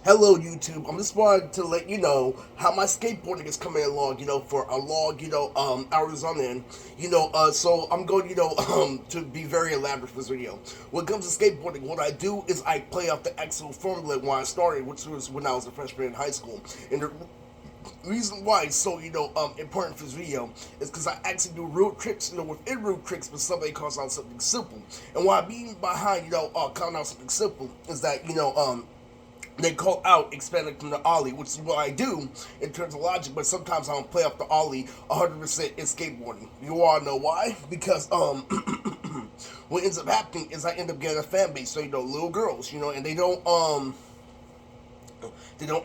Hello YouTube. I'm just wanted to let you know how my skateboarding is coming along, for a long, hours on end. So I'm going, to be very elaborate for this video. When it comes to skateboarding, what I do is I play off the actual formula when I started, which was when I was a freshman in high school. And the reason why it's so, important for this video is because I actually do real tricks, within real tricks, but somebody calls out something simple. And what I mean behind, calling out something simple is that, they call out expanding from the ollie, which is what I do in terms of logic, but sometimes I don't play off the ollie 100% in skateboarding. You all know why? Because what ends up happening is I end up getting a fan base, so little girls, and they don't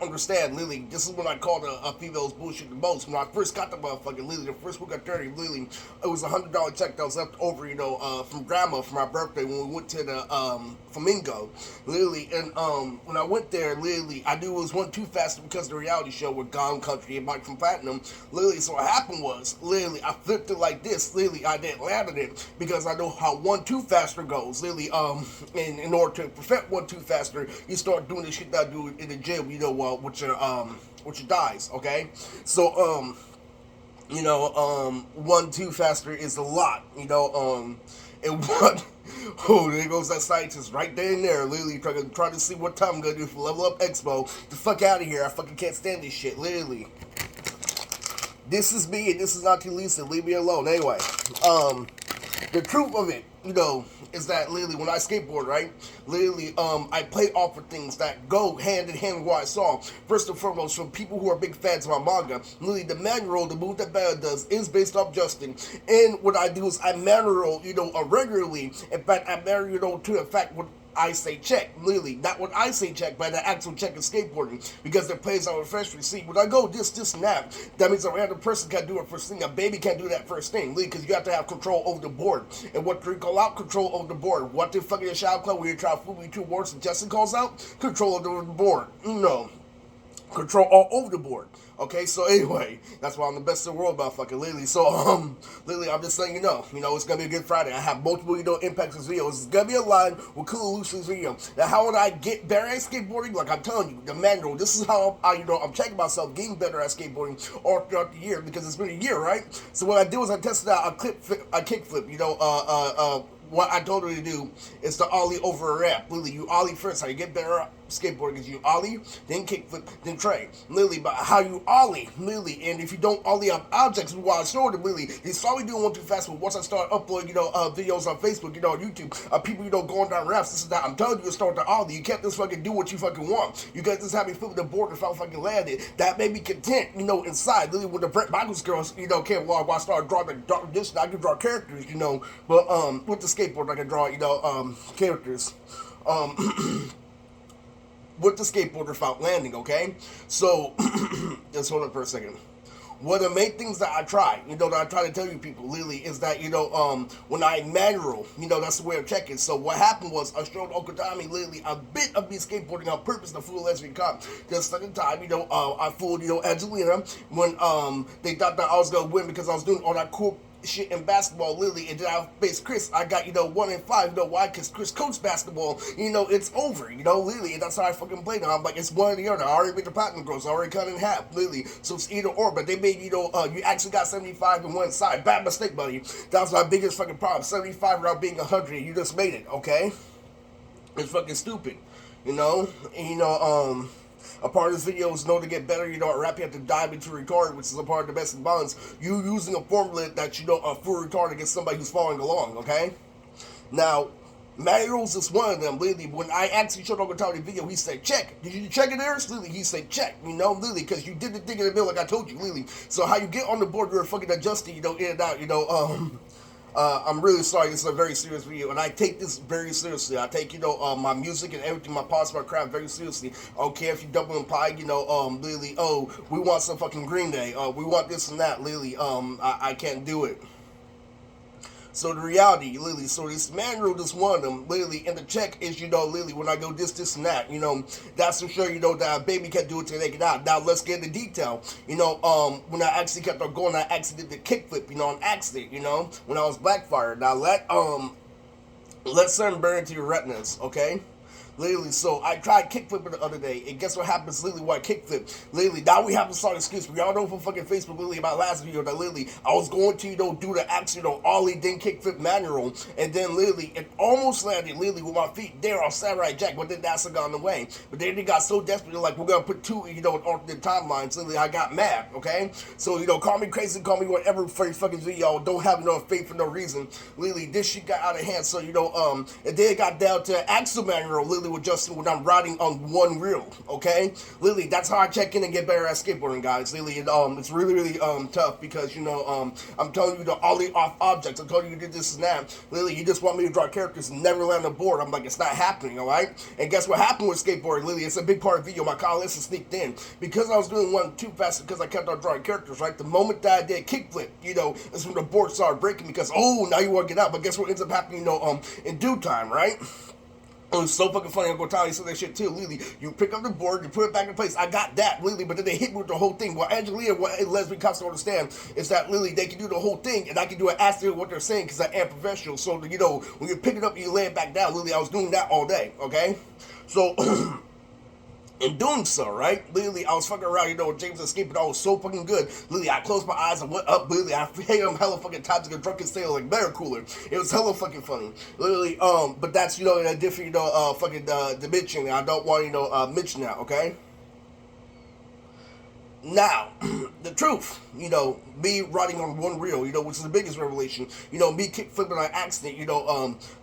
understand, literally. This is when I called a female's bullshit the most. When I first got the motherfucker, literally, the first week I turned, literally, it was $100 check that was left over, from grandma for my birthday when we went to the Flamingo, literally. And when I went there, literally, I knew it was one too fast because of the reality show with Gone Country and Mike from Platinum, literally. So what happened was, literally, I flipped it like this, literally. I didn't land it because I know how one too faster goes, literally. And in order to perfect one too faster, you start doing the shit that I do in the gym, with your thighs, okay? So one too faster is a lot, and one oh, there goes that scientist right there and there, literally trying to see what time I'm gonna do for Level Up Expo. The fuck out of here! I fucking can't stand this shit, literally. This is me, and this is Auntie Lisa. Leave me alone. Anyway, the truth of it, is that literally when I skateboard, right? Literally, I play off of things that go hand in hand with what I saw. First and foremost, from people who are big fans of my manga, literally the manual, the move that Bella does, is based off Justin. And what I do is I manual, regularly. In fact, I manual to the fact what I say check, literally, not what I say check, but the actual check in skateboarding, because the plays are refreshing. See, when I go this, and that means a random person can't do it first thing. A baby can't do that first thing, literally, because you have to have control over the board. And what do you call out? Control over the board. What the fuck is a shout club when you try to fool me two words and Justin calls out? Control over the board. No. Control all over the board. Okay, so anyway, that's why I'm the best in the world, motherfucker, literally. So, literally, I'm just letting it's gonna be a good Friday. I have multiple, impacts this video. It's gonna be a line with Cool Lucian's video. Now, how would I get better at skateboarding? Like I'm telling you, the manual. This is how I'm checking myself getting better at skateboarding all throughout the year because it's been a year, right? So what I do is I tested out a kickflip, what I told her to do is to ollie over a ramp. Literally, you ollie first. How you get better at skateboarding is you ollie, then kickflip, then tray. Literally, but how you ollie, literally, and if you don't ollie up objects, while I showed him, literally, he saw me doing one too fast, but once I start uploading, videos on Facebook, on YouTube, people, going down ramps, this is that. I'm telling you to start to ollie. You can't just fucking do what you fucking want. You can't just have me flip the board without fucking landing. That made me content, inside. Literally, when the Brett Michaels girls, came along, while I started drawing the dark edition, I can draw characters, but, with the skateboard, I can draw, characters. With the skateboard without landing, okay? So, just hold on for a second. One of the main things that I try, that I try to tell you people, literally, is that, when I manual, that's the way of checking. So what happened was, I showed Uncle Tommy, literally, a bit of me skateboarding on purpose to fool lesbian cop. The second time, I fooled, Angelina, when, they thought that I was gonna win because I was doing all that cool shit in basketball, literally, and then I faced Chris. I got 1-5. Why? Because Chris coached basketball. It's over. Literally, and that's how I fucking played. I'm like, it's one or the other. I already made the platinum girls. I already cut in half, literally. So it's either or. But they made you actually got 75 in one side. Bad mistake, buddy. That was my biggest fucking problem. 75 without being 100. You just made it, okay? It's fucking stupid, and a part of this video is to get better, at rap you have to dive into retard, which is a part of the best of balance. You using a formula that a full retard against somebody who's following along, okay? Now, manuals is one of them, literally. When I actually showed Uncle Tony the video, he said, check. Did you check it there? Literally, he said, check, literally, because you did the thing in the middle like I told you, literally. So how you get on the board, you're fucking adjusting, in and out, I'm really sorry. This is a very serious video, and I take this very seriously. I take, my music and everything, my pods, my craft very seriously. Okay, if you double imply, literally, oh, we want some fucking Green Day. We want this and that, literally. I can't do it. So the reality, literally, so this manual, this one of them, literally, and the check is, literally, when I go this, and that, that's to show, that a baby can't do it till they get out. Now, let's get into detail. When I actually kept on going, I actually did the kickflip, on accident, when I was Blackfire. Now, let sun burn into your retinas, okay? Literally, so I tried kickflipping the other day, and guess what happens literally when I kickflip? Literally, now we have to start excuse. We all know from fucking Facebook, literally, about last video that literally, I was going to, do the actual, ollie, then kickflip manual, and then literally, it almost landed, literally, with my feet there on Samurai Jack, but then that's gone away. But then they got so desperate, they're like, we're gonna put two, alternate timelines. Literally, I got mad, okay? So, call me crazy, call me whatever for your fucking video, don't have no faith for no reason. Literally, this shit got out of hand, so, and then it got down to axle manual, literally, with just when I'm riding on one wheel, okay? Literally, that's how I check in and get better at skateboarding, guys. Literally, it's really, really tough because, I'm telling you to ollie off objects. I'm telling you to do this and that. Literally, you just want me to draw characters and never land on board. I'm like, it's not happening, alright? And guess what happened with skateboarding? Literally, it's a big part of the video. My college is sneaked in. Because I was doing one too fast because I kept on drawing characters, right? The moment that I did kickflip, is when the board started breaking because, now you want to get out. But guess what ends up happening, in due time, right? It was so fucking funny. I'm gonna tell you some of that shit too. Literally, you pick up the board, you put it back in place. I got that, literally, but then they hit me with the whole thing. What Angelina, what lesbian cops don't understand is that literally they can do the whole thing, and I can do it after what they're saying because I am professional. So when you pick it up and you lay it back down, literally, I was doing that all day. Okay, so. In doing so, right? Literally, I was fucking around, with James escaping. I was so fucking good. Literally, I closed my eyes and went up. Literally, I hate him hella fucking times to get drunk and stay like better cooler. It was hella fucking funny. Literally, but that's, in a different, fucking dimension. I don't want, mention that, okay? Now, the truth, me riding on one reel, which is the biggest revelation, me kick flipping on accident,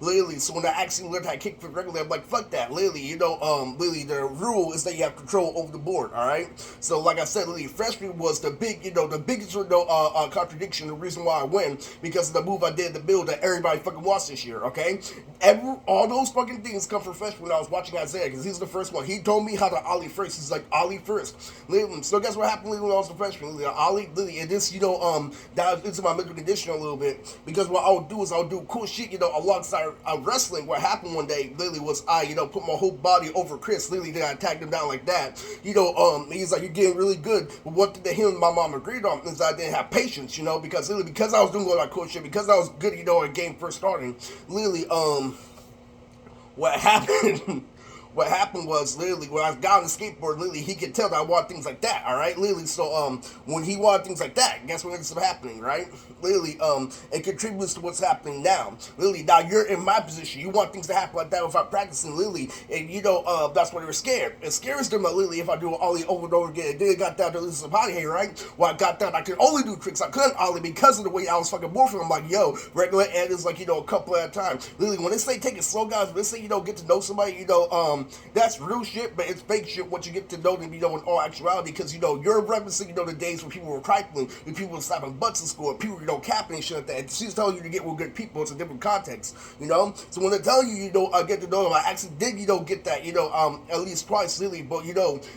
literally, so when I actually learned how to kick flip regularly, I'm like, fuck that, literally, literally, the rule is that you have control over the board, alright? So, like I said, literally, freshman was the big, the biggest, contradiction, the reason why I win, because of the move I did to build that everybody fucking watched this year, okay? All those fucking things come from freshman when I was watching Isaiah, because he's the first one. He told me how to ollie first. He's like, ollie first. Literally, so guess what happened when I was a freshman? Ollie, literally, and this, that was into my mental condition a little bit, because what I would do is I would do cool shit, alongside wrestling. What happened one day, literally, was I, put my whole body over Chris. Literally, then I tagged him down like that. He's like, you're getting really good. But one thing that him and my mom agreed on is I didn't have patience, because literally, because I was doing all that cool shit, because I was good, at game first starting, literally, what happened what happened was literally when I got on the skateboard, literally he could tell that I want things like that, alright? Literally, so when he wanted things like that, guess what ends up happening, right? Literally, it contributes to what's happening now. Literally, now you're in my position. You want things to happen like that without practicing, literally, and that's why they were scared. It scares them, literally, if I do it ollie over and over again. And then it got down to losing some body hair, right? Well, I got down, I could only do tricks. I couldn't ollie because of the way I was fucking morphing. I'm like, yo, regular and is like, a couple at a time. Literally, when they say take it slow, guys, when they say, get to know somebody, that's real shit, but it's fake shit once you get to know them, in all actuality, because, you're referencing, the days when people were trifling, when people were slapping butts in school, and people, capping and shit like that. And she's telling you to get with good people. It's a different context, So when they tell you, I get to know them, I actually did, get that, at least twice, literally, but,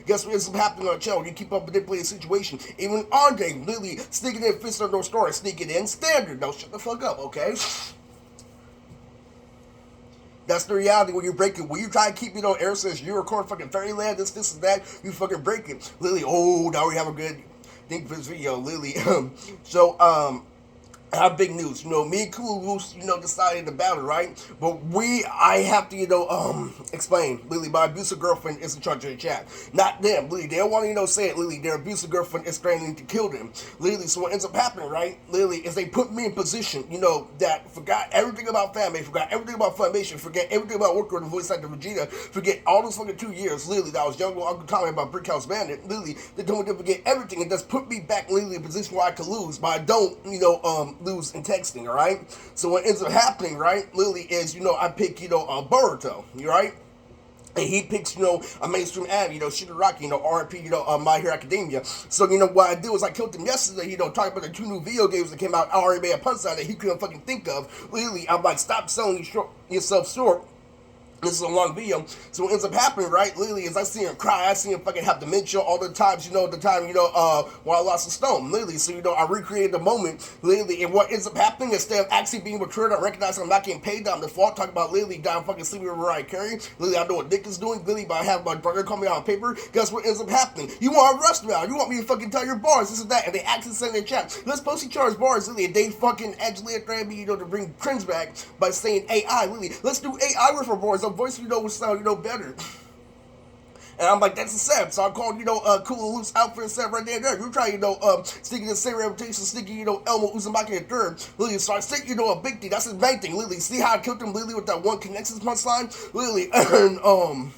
guess what ends up happening on the channel? You keep up manipulating the situation. Even Andre, literally, sneaking in fist under no story, sneaking in, standard. No, shut the fuck up, okay? That's the reality when you break it. When you try to keep, air says you record fucking Fairyland, this and that, you fucking break it. Literally, now we have a good thing for this video, literally. I have big news. Me and Cool, decided to battle, right? But I have to, explain. Literally, my abusive girlfriend is in charge of the chat. Not them. Literally, they don't want to, say it. Literally, their abusive girlfriend is threatening to kill them. Literally, so what ends up happening, right? Literally, is they put me in position, that forgot everything about family, forgot everything about Funimation, forget everything about working with the voice actor Vegeta, forget all those fucking 2 years, literally, that I was young with Uncle Tommy about Brick House Bandit. Literally, they told me to forget everything and just put me back, literally, in a position where I could lose, but I don't, lose in texting, alright? So what ends up happening, right, literally is, I pick, Boruto, right? And he picks, a mainstream ad, Shigaraki, RP, My Hero Academia. So, what I did was I killed him yesterday, talking about the 2 new video games that came out, I already made a punch out that he couldn't fucking think of. Literally, I'm like, stop selling yourself short. This is a long video, so what ends up happening, right, literally, is I see him cry, I see him fucking have dementia all the times, when I lost a stone, literally, so, I recreated the moment, literally, and what ends up happening, instead of actually being matured, I recognize I'm not getting paid, I'm the fault, talking about, literally, down fucking sleeping with Mariah Carey, literally, I know what Nick is doing, literally, but I have my brother call me on paper, guess what ends up happening? You want to arrest me now, you want me to fucking tell your bars, this and that, and they actually send in chat, let's post each other's bars, literally, and they fucking actually threatened me, to bring cringe back by saying AI, literally, let's do AI with our bars, her voice, would sound, better. And I'm like, that's a Sam. So I called, Cool and Loose outfit and Sam right there. You try, sticking the same reputation, sticking, Elmo Uzumaki in third. Lily, so I stick, a big thing. That's his main thing. Lily, see how I killed him, Lily, with that one connections punchline? Lily, and,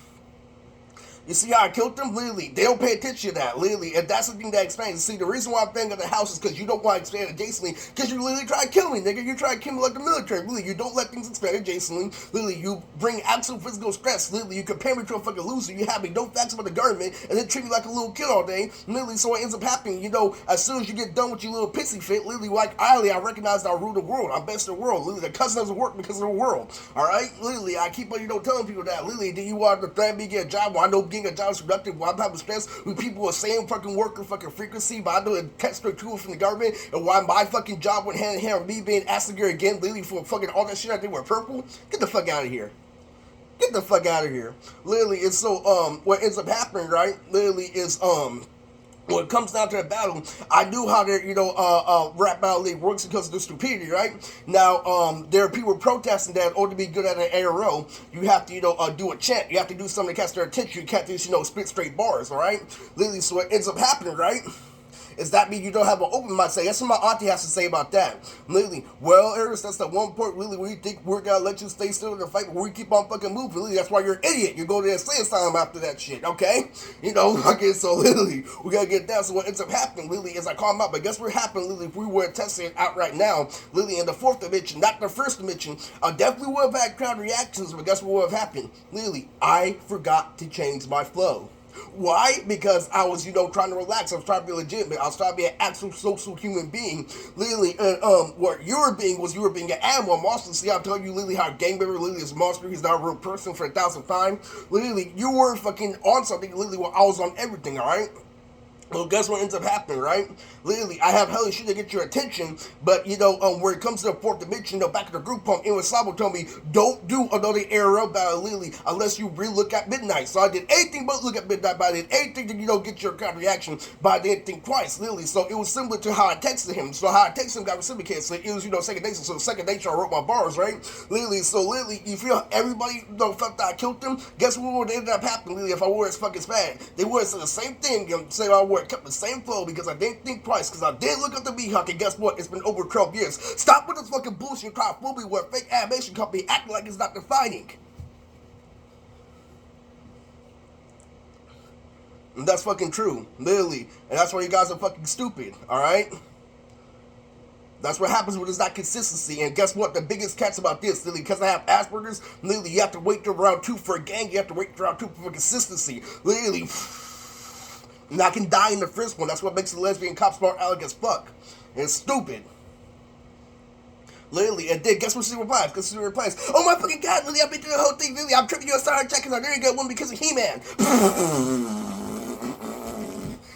you see how I killed them? Literally, they don't pay attention to that. Literally, and that's the thing that explains. See, the reason why I'm banging the house is because you don't want to expand adjacently, because you literally try to kill me, nigga. You try to kill me like the military. Literally, you don't let things expand adjacently. Literally, you bring absolute physical stress. Literally, you compare me to a fucking loser. You have me no facts about the government, and then treat me like a little kid all day. Literally, so what ends up happening, as soon as you get done with your little pissy fit, literally, like I recognize that I rule the world. I'm best in the world. Literally, the cousin doesn't work because of the world. Alright? Literally, I keep on, telling people that. Literally, do you want to threaten me to get a job? Well, I know getting a job is productive. Why I'm having stress when people are saying fucking work or fucking frequency, but I know it text straight to from the government, and why my fucking job went hand in hand with me being asked to get again, literally for fucking all that shit I did with purple. Get the fuck out of here. Get the fuck out of here. Literally, it's so, what ends up happening, right? Literally is, when it comes down to the battle, I knew how their, rap battle league works because of the stupidity, right? Now, there are people protesting that in order to be good at an ARO, you have to, do a chant. You have to do something to catch their attention. You can't just, spit straight bars, all right? Literally, so what ends up happening, right? Is that mean you don't have an open mind? Say, that's what my auntie has to say about that. Literally, well, Eris, that's the one point really where you think we're gonna let you stay still in the fight, but we keep on fucking moving. Literally, that's why you're an idiot. You go to the insane asylum after that shit, okay? Okay, so literally, we gotta get down. So what ends up happening, literally, is I call him out, but guess what happened, literally, if we were testing it out right now, literally, in the fourth dimension, not the first dimension, I definitely would have had crowd reactions, but guess what would have happened? Literally, I forgot to change my flow. Why? Because I was, trying to relax. I was trying to be legitimate. I was trying to be an actual social human being. Literally, what you were being was you were being an animal monster. See, I'm telling you, literally, how a gang member literally is a monster. He's not a real person for 1,000 times. Literally, you were fucking on something. Literally, well, I was on everything, alright? Well, guess what ends up happening, right? Literally, I have hella shit to get your attention, but, when it comes to the fourth dimension, back in the group home, Sabo told me, don't do another ARL battle, literally, unless you really look at Midnight. So I did anything but look at Midnight, but I did anything to, get your kind of reaction, but I didn't think twice, literally. So it was similar to how I texted him. So how I texted him got reciprocated. So it was, second nature. So second nature, I wrote my bars, right? Literally, so literally, you feel everybody, felt that I killed them? Guess what would end up happening, literally, if I wore his fucking spad? They would have said the same thing, say I wore kept the same flow because I didn't think twice, because I did look at the Mihawk, and guess what? It's been over 12 years. Stop with this fucking bullshit trying to fool me with a fake animation company acting like it's not defining. And that's fucking true, literally. And that's why you guys are fucking stupid, alright? That's what happens when there's not consistency. And guess what? The biggest catch about this, literally, because I have Asperger's, literally, you have to wait till round 2 for a gang, you have to wait till round 2 for consistency. Literally. And I can die in the first one. That's what makes the lesbian cop smart aleck as fuck. And it's stupid. Literally, and then guess what she replies? Because she replies, oh my fucking god, Lily, I've been through the whole thing, Lily, I'm tripping you aside check because I didn't get one because of He-Man.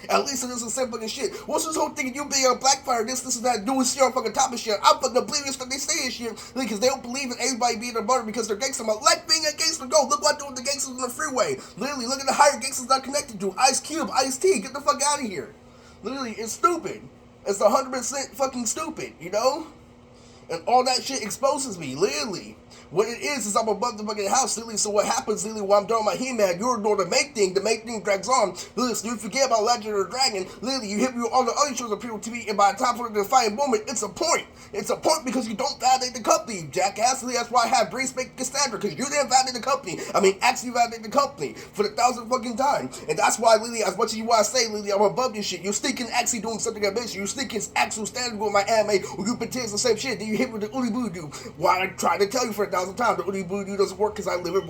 At least it isn't some fucking shit. What's this whole thing of you being on Blackfire, this, and that, doing shit on fucking top of shit? I'm fucking believing stuff they say and shit, because they don't believe in anybody being a murder because they're gangsters. I'm like being a gangster, go, look what I'm doing with the gangsters on the freeway. Literally, look at the higher gangsters I'm connected to. Ice Cube, Ice-T, get the fuck out of here. Literally, it's stupid. It's 100% fucking stupid, And all that shit exposes me, literally. What it is I'm above the fucking house, literally. So what happens, literally, when I'm done with my He-Man, you're doing the main thing drags on. Literally, so you forget about Legend of the Dragon. Literally, you hit me with all the other shows on People TV, and by the time for the defining moment, it's a point. It's a point because you don't validate the company, jackass. Literally, that's why I have Grace make Cassandra, because you didn't validate the company. I mean, actually validate the company for the 1,000th fucking time. And that's why, literally, as much as you want to say, literally, I'm above this shit. You're sneaking actually doing something I mentioned. You're sneaking actual standard with my anime, or you pretend the same shit. Then you hit with the Uli Boo do. Why I tried to tell you for 1,000 times, the Uli Boo do doesn't work because I live in